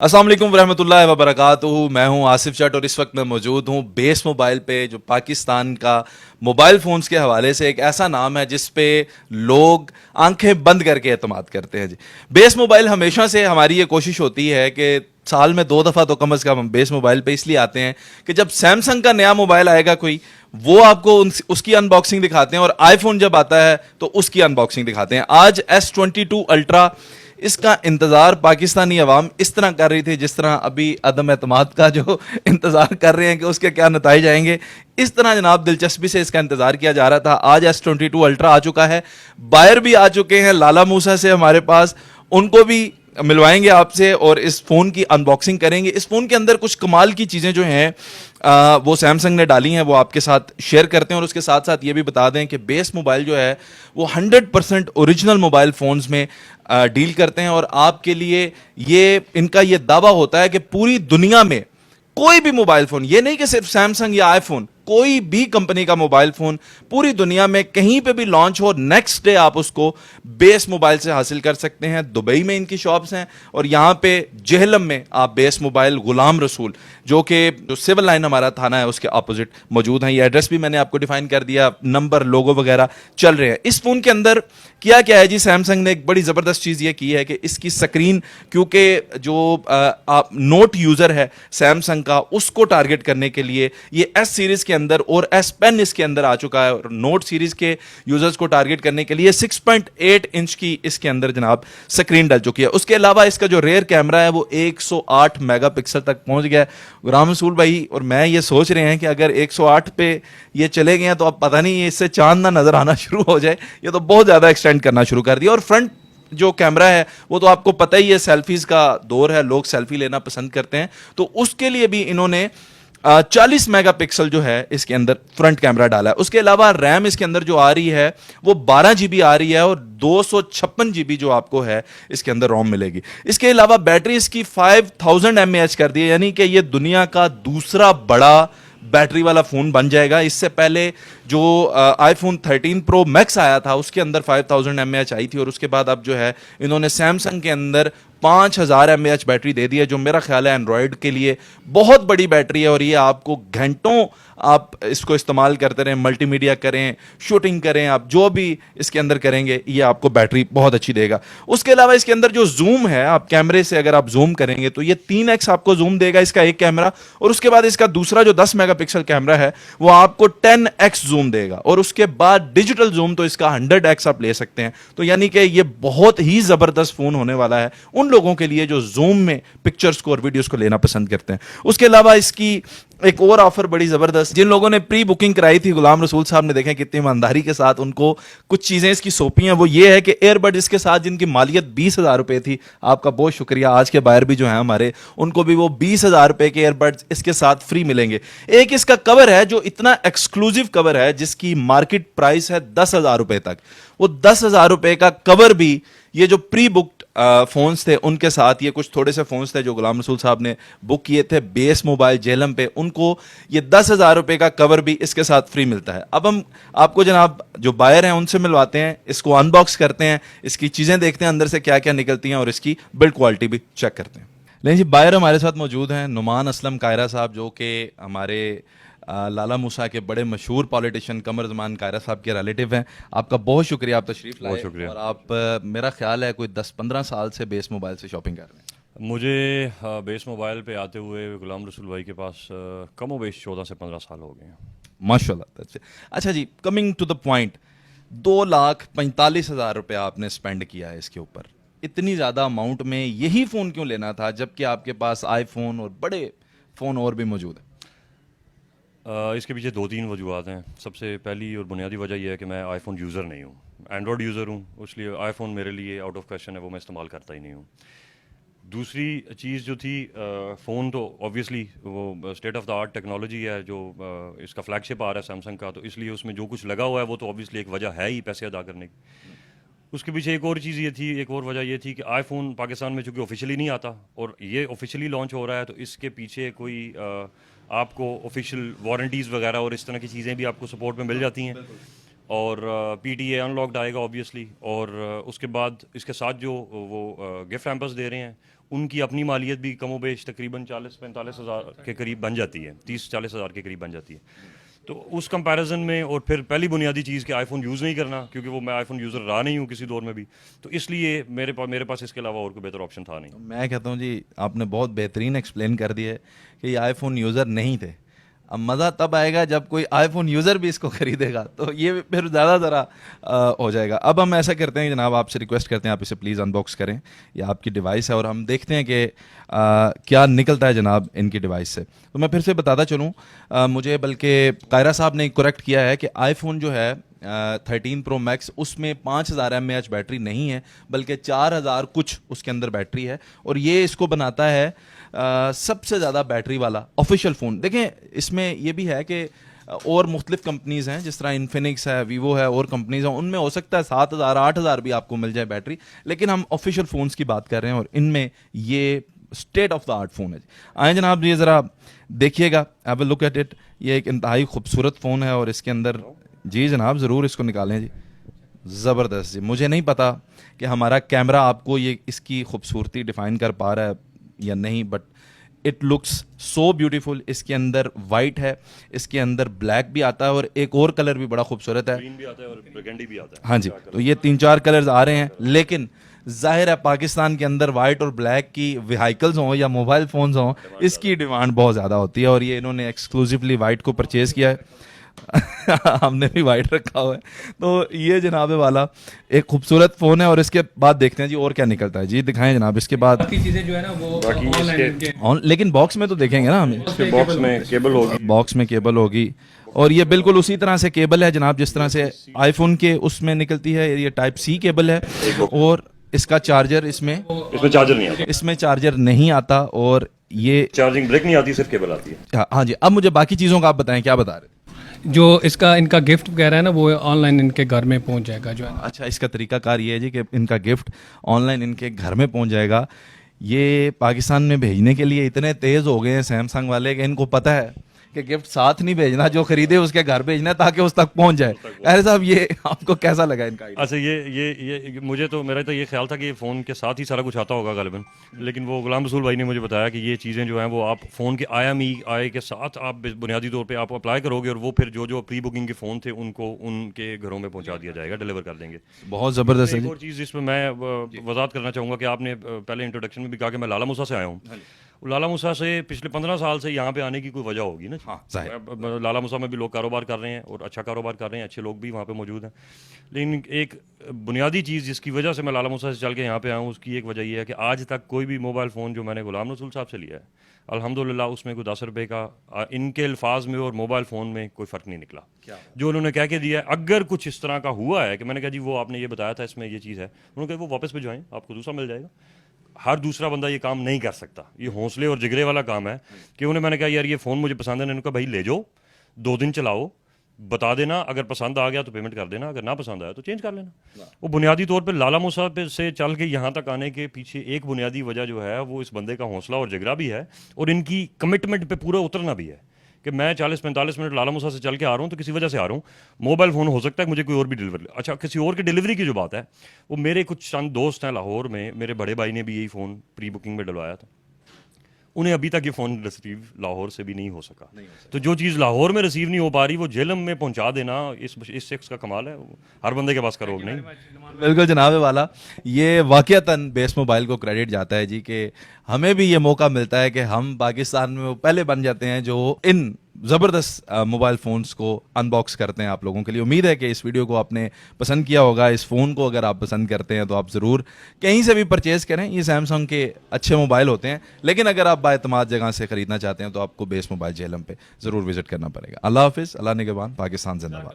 अस्सलाम वालेकुम रहमतुल्लाहि व बरकातुहू। मैं हूं आसिफ चट और इस वक्त मैं मौजूद हूं बेस मोबाइल पे, जो पाकिस्तान का मोबाइल फ़ोन्स के हवाले से एक ऐसा नाम है जिस पे लोग आंखें बंद करके एतमाद करते हैं। जी, बेस मोबाइल हमेशा से हमारी ये कोशिश होती है कि साल में 2 दफ़ा तो कम अज़ कम हम बेस मोबाइल पे इसलिए आते हैं कि जब सैमसंग का नया मोबाइल आएगा कोई, वो आपको उसकी अनबॉक्सिंग दिखाते हैं, और आईफोन जब आता है तो उसकी अनबॉक्सिंग दिखाते हैं। आज S22 अल्ट्रा, इसका इंतजार पाकिस्तानी अवाम इस तरह कर रही थी जिस तरह अभी अदम एतमाद का जो इंतजार कर रहे हैं कि उसके क्या नतीजे आएंगे, इस तरह जनाब दिलचस्पी से इसका इंतजार किया जा रहा था। आज S22 अल्ट्रा आ चुका है, बायर भी आ चुके हैं लाला मूसा से हमारे पास, उनको भी मिलवाएंगे आपसे और इस फोन की अनबॉक्सिंग करेंगे। इस फोन के अंदर कुछ कमाल की चीजें जो हैं वो सैमसंग ने डाली हैं, वो आपके साथ शेयर करते हैं। और उसके साथ साथ ये भी बता दें कि बेस मोबाइल जो है वो 100% ओरिजिनल मोबाइल फोन्स में डील करते हैं, और आपके लिए ये इनका ये दावा होता है कि पूरी दुनिया में कोई भी मोबाइल फोन, ये नहीं कि सिर्फ सैमसंग या आईफोन, कोई भी कंपनी का मोबाइल फोन पूरी दुनिया में कहीं पे भी लॉन्च हो, नेक्स्ट डे आप उसको बेस मोबाइल से हासिल कर सकते हैं। दुबई में इनकी शॉप्स हैं, और यहां पे जेहलम में आप बेस मोबाइल गुलाम रसूल, जो सिविल लाइन हमारा थाना है उसके अपोजिट मौजूद हैं। ये एड्रेस भी मैंने आपको डिफाइन कर दिया, नंबर लोगो वगैरह चल रहे हैं। इस फोन के अंदर क्या क्या है जी, सैमसंग ने एक बड़ी जबरदस्त चीज ये की है कि इसकी स्क्रीन, क्योंकि जो आप नोट यूजर है सैमसंग का, उसको टारगेट करने के लिए ये एस सीरीज के अंदर और एस पेन इसके अंदर आ चुका है, और नोट सीरीज के यूजर्स को टारगेट करने के लिए 6.8 इंच की इसके अंदर जनाब स्क्रीन डल चुकी है। उसके अलावा इसका जो रेयर कैमरा है वो 108 मेगापिक्सल तक पहुंच गया है। गुलाम रसूल भाई और मैं ये सोच रहे हैं कि अगर 108 पे ये चले गए हैं तो अब पता नहीं इससे चांद ना नजर आना शुरू हो जाए, ये तो बहुत ज्यादा एक्सटेंड करना शुरू कर दिया। और फ्रंट जो कैमरा है वो तो आपको पता ही है, सेल्फीज का दौर है, लोग सेल्फी लेना पसंद करते हैं, तो उसके लिए भी इन्होंने 40 मेगापिक्सल जो है इसके अंदर फ्रंट कैमरा डाला है। उसके अलावा रैम इसके अंदर जो आ रही है वो 12 GB आ रही है, और 256 GB जो आपको है इसके अंदर रोम मिलेगी। इसके अलावा बैटरी इसकी 5000 mAh कर दी है, यानी कि ये दुनिया का दूसरा बड़ा बैटरी वाला फोन बन जाएगा। इससे पहले जो आईफोन 13 प्रो मैक्स आया था उसके अंदर 5000 mAh आई थी, और उसके बाद अब जो है इन्होंने सैमसंग के अंदर 5000 mAh बैटरी दे दी है, जो मेरा ख्याल है एंड्रॉयड के लिए बहुत बड़ी बैटरी है। और ये आपको घंटों आप इसको इस्तेमाल करते रहें, मल्टीमीडिया करें, शूटिंग करें, आप जो भी इसके अंदर करेंगे ये आपको बैटरी बहुत अच्छी देगा। उसके अलावा इसके अंदर जो जूम है, आप कैमरे से अगर आप जूम करेंगे तो ये 3x आपको जूम देगा इसका एक कैमरा, और उसके बाद इसका दूसरा जो 10 मेगापिक्सल कैमरा है वो आपको 10x जूम देगा, और उसके बाद डिजिटल जूम तो इसका 100x आप ले सकते हैं। तो यानी कि ये बहुत ही जबरदस्त फोन होने वाला है उन लोगों के लिए जो जूम में पिक्चर्स को और वीडियोस को लेना पसंद करते हैं। उसके अलावा इसकी एक और ऑफर बड़ी जबरदस्त, जिन लोगों ने प्री बुकिंग कराई थी, गुलाम रसूल साहब ने देखें कितनी ईमानदारी के साथ उनको कुछ चीजें इसकी सौंपी हैं, वो ये है कि एयरबड इसके साथ जिनकी मालियत 20,000 रुपए थी, आपका बहुत शुक्रिया, आज के बायर भी जो है हमारे, उनको भी वो 20,000 रुपए के एयरबड इसके साथ फ्री मिलेंगे। एक इसका कवर है जो इतना एक्सक्लूसिव कवर है जिसकी मार्केट प्राइस है 10,000 रुपए तक, वो 10,000 रुपए का कवर भी ये जो प्री बुक्ड फोन्स थे उनके साथ, ये कुछ थोड़े से फोन्स थे जो गुलाम रसूल साहब ने बुक किए थे बेस मोबाइल जेलम पे, उनको ये 10,000 रुपए का कवर भी इसके साथ फ्री मिलता है। अब हम आपको जनाब जो बायर हैं उनसे मिलवाते हैं, इसको अनबॉक्स करते हैं, इसकी चीजें देखते हैं अंदर से क्या क्या निकलती हैं, और इसकी बिल्ड क्वालिटी भी चेक करते हैं। लेकिन जी बायर हमारे साथ मौजूद हैं नुमान असलम कायरा साहब, जो कि हमारे लाला मूसा के बड़े मशहूर पॉलिटिशियन कमर जमान कायरा साहब के रिलेटिव हैं। आपका बहुत शुक्रिया, आप तशरीफ़ लाए। बहुत शुक्रिया। और आप मेरा ख्याल है कोई 10-15 साल से बेस मोबाइल से शॉपिंग कर रहे हैं। मुझे बेस मोबाइल पे आते हुए गुलाम रसूल भाई के पास कम बेश 14 से 15 साल हो गए हैं। माशाल्लाह। अच्छा जी, कमिंग टू द पॉइंट, 2,45,000 रुपये आपने स्पेंड किया है इसके ऊपर, इतनी ज़्यादा अमाउंट में यही फ़ोन क्यों लेना था जबकि आपके पास आईफोन और बड़े फ़ोन और भी मौजूद है? इसके पीछे 2-3 वजूहत हैं। सबसे पहली और बुनियादी वजह यह है कि मैं आईफोन यूज़र नहीं हूँ, एंड्रॉयड यूज़र हूँ, इसलिए आईफोन मेरे लिए आउट ऑफ क्वेश्चन है, वो मैं इस्तेमाल करता ही नहीं हूँ। दूसरी चीज़ जो थी, फ़ोन तो ऑब्वियसली वो state of the art technology है, जो इसका फ्लैगशिप आ रहा है सैमसंग का, तो इसलिए उसमें जो कुछ लगा हुआ है वो तो ऑब्वियसली एक वजह है ही पैसे अदा करने की। उसके पीछे एक और चीज़ ये थी, एक और वजह ये थी कि आईफोन पाकिस्तान में चूँकि ऑफिशियली नहीं आता और ये ऑफिशियली लॉन्च हो रहा है, तो इसके पीछे कोई आपको ऑफिशियल वारंटीज़ वगैरह और इस तरह की चीज़ें भी आपको सपोर्ट में मिल जाती हैं, और PTA अनलॉक्ड आएगा ऑब्वियसली, और उसके बाद इसके साथ जो वो गिफ्ट हैम्पर्स दे रहे हैं उनकी अपनी मालियत भी कमोबेश तकरीबन 40-45 हज़ार के करीब बन जाती है, 30-40 हज़ार के करीब बन जाती है। तो उस कंपैरिजन में, और फिर पहली बुनियादी चीज़ कि आईफोन यूज़ नहीं करना, क्योंकि वो मैं आईफोन यूज़र रहा नहीं हूँ किसी दौर में भी, तो इसलिए मेरे पास इसके अलावा और कोई बेहतर ऑप्शन था नहीं। मैं कहता हूँ जी, आपने बहुत बेहतरीन एक्सप्लेन कर दिया है कि ये आईफोन यूज़र नहीं थे। अब मज़ा तब आएगा जब कोई आईफोन यूज़र भी इसको खरीदेगा, तो ये फिर ज़्यादा ज़रा हो जाएगा। अब हम ऐसा करते हैं जनाब, आपसे रिक्वेस्ट करते हैं आप इसे प्लीज़ अनबॉक्स करें, ये आपकी डिवाइस है और हम देखते हैं कि क्या निकलता है जनाब इनकी डिवाइस से। तो मैं फिर से बताता चलूँ, मुझे बल्कि कायरा साहब ने करेक्ट किया है कि आईफोन जो है 13 प्रो मैक्स, उसमें 5000 mAh बैटरी नहीं है, बल्कि 4000 कुछ उसके अंदर बैटरी है, और ये इसको बनाता है सबसे ज़्यादा बैटरी वाला ऑफिशियल फ़ोन। देखें, इसमें ये भी है कि और मुख्तलिफ कंपनीज़ हैं, जिस तरह इन्फिनिक्स है, वीवो है, और कंपनीज़ हैं, उनमें हो सकता है 7000 8000 भी आपको मिल जाए बैटरी, लेकिन हम ऑफिशियल फ़ोन्स की बात कर रहे हैं और इनमें ये state of the art phone है। आए जनाब, ये ज़रा देखिएगा, have a look at it. ये एक इंतहाई खूबसूरत फ़ोन है और इसके अंदर, जी जनाब ज़रूर इसको निकालें जी, ज़बरदस्त जी। मुझे नहीं पता कि हमारा कैमरा आपको ये इसकी खूबसूरती डिफाइन कर पा रहा है या नहीं, but it looks so beautiful. इसके अंदर वाइट है, इसके अंदर ब्लैक भी आता है, और एक और कलर भी बड़ा खूबसूरत है, ग्रीन भी आता है और burgundy भी आता है। हाँ जी। तो ये 3-4 कलर्स आ रहे हैं, लेकिन जाहिर है पाकिस्तान के अंदर वाइट और ब्लैक की व्हीकल्स हों या मोबाइल फ़ोन्स हों, इसकी डिमांड बहुत ज़्यादा होती है, और ये इन्होंने एक्सक्लूसिवली वाइट को परचेज़ किया है। हमने भी वाइट रखा हुआ है। तो ये जनाब वाला एक खूबसूरत फ़ोन है, और इसके बाद देखते हैं जी और क्या निकलता है। जी दिखाएं जनाब इसके बाद। बाकी चीजें जो है ना वो बाकी ऑनलाइन लेकिन बॉक्स में तो देखेंगे ना हमें, इसके बॉक्स में केबल होगी, बॉक्स में केबल होगी, और ये बिल्कुल उसी तरह से केबल है जनाब जिस तरह से आईफोन के उसमें निकलती है। ये टाइप सी केबल है, और इसका चार्जर इसमें चार्जर नहीं आता, इसमें चार्जर नहीं आता, और ये चार्जिंग ब्रेक नहीं आती, सिर्फ केबल आती है। हाँ जी। अब मुझे बाकी चीज़ों का आप बताएं, क्या बता रहे थे? जो इसका इनका गिफ्ट वगैरह है ना वो ऑनलाइन इनके घर में पहुंच जाएगा जो है ना। अच्छा, इसका तरीकाकार ये है जी कि इनका गिफ्ट ऑनलाइन इनके घर में पहुंच जाएगा। ये पाकिस्तान में भेजने के लिए इतने तेज़ हो गए हैं सैमसंग वाले कि इनको पता है कि गिफ्ट साथ नहीं भेजना, जो खरीदे उसके घर भेजना है ताकि उस तक पहुंच जाए। अरे साहब, ये आपको कैसा लगा इनका आइडिया? अच्छा, ये मुझे तो, मेरा तो ये ख्याल था कि ये फ़ोन के साथ ही सारा कुछ आता होगा गालिबन, लेकिन वो गुलाम रसूल भाई ने मुझे बताया कि ये चीज़ें जो हैं वो आप फ़ोन के IMEI के साथ आप बुनियादी तौर पे आप अप्लाई करोगे, और वो फिर जो प्री बुकिंग के फ़ोन थे उनको उनके घरों में पहुंचा दिया जाएगा, डिलीवर कर देंगे। बहुत ज़बरदस्त है एक जी। और चीज़ इसमें मैं वजाहत करना चाहूँगा कि आपने पहले इंट्रोडक्शन में भी कहा कि मैं लाला मूसा से आया हूँ। लाला मूसा से पिछले 15 साल से यहाँ पे आने की कोई वजह होगी ना। हाँ, जाहिर। लाला मूसा में भी लोग कारोबार कर रहे हैं और अच्छा कारोबार कर रहे हैं, अच्छे लोग भी वहाँ पे मौजूद हैं, लेकिन एक बुनियादी चीज़ जिसकी वजह से मैं लाला मूसा से चल के यहाँ पे आया हूँ, उसकी एक वजह यह है कि आज तक कोई भी मोबाइल फ़ोन जो मैंने गुलाम रसूल साहब से लिया है, अल्हम्दुलिल्लाह उसमें कोई 10 रुपये का इनके अल्फाज में और मोबाइल फ़ोन में कोई फ़र्क नहीं निकला। जो उन्होंने कह के दिया है, अगर कुछ इस तरह का हुआ है कि मैंने कहा जी वो आपने ये बताया था इसमें ये चीज़ है, उन्होंने कहा वो वापस भिजवाएं, आपको दूसरा मिल जाएगा। हर दूसरा बंदा ये काम नहीं कर सकता, ये हौसले और जिगरे वाला काम है कि उन्हें मैंने कहा यार ये फ़ोन मुझे पसंद है, उन्होंने कहा भाई ले जाओ, 2 दिन चलाओ, बता देना, अगर पसंद आ गया तो पेमेंट कर देना, अगर ना पसंद आया तो चेंज कर लेना। वो बुनियादी तौर पे लाला मूसा पे से चल के यहाँ तक आने के पीछे एक बुनियादी वजह जो है वो इस बंदे का हौसला और जिगरा भी है, और इनकी कमिटमेंट पे पूरा उतरना भी है कि मैं 40-45 मिनट लाला मूसा से चल के आ रहा हूँ तो किसी वजह से आ रहा हूँ। मोबाइल फ़ोन हो सकता है मुझे कोई और भी डिलीवर, अच्छा किसी और की डिलीवरी की जो बात है, वो मेरे कुछ चंद दोस्त हैं लाहौर में, मेरे बड़े भाई ने भी यही फ़ोन प्री बुकिंग में डलवाया था, उन्हें अभी तक ये फ़ोन रिसीव लाहौर से भी नहीं हो सका। तो जो चीज़ लाहौर में रिसीव नहीं हो पा रही वो जेलम में पहुंचा देना, इस शख्स का कमाल है, हर बंदे के पास का रोग नहीं। बिल्कुल जनाब वाला, ये वाकयातन बेस मोबाइल को क्रेडिट जाता है जी कि हमें भी ये मौका मिलता है कि हम पाकिस्तान में वो पहले बन जाते हैं जो इन ज़बरदस्त मोबाइल फ़ोन्स को अनबॉक्स करते हैं आप लोगों के लिए। उम्मीद है कि इस वीडियो को आपने पसंद किया होगा। इस फ़ोन को अगर आप पसंद करते हैं तो आप ज़रूर कहीं से भी परचेज़ करें, ये सैमसंग के अच्छे मोबाइल होते हैं, लेकिन अगर आप बाएतमाद जगह से ख़रीदना चाहते हैं तो आपको बेस मोबाइल जेलम पे ज़रूर विज़िट करना पड़ेगा। अल्लाह हाफिज़, अल्लाह निगहबान, पाकिस्तान जिंदाबाद।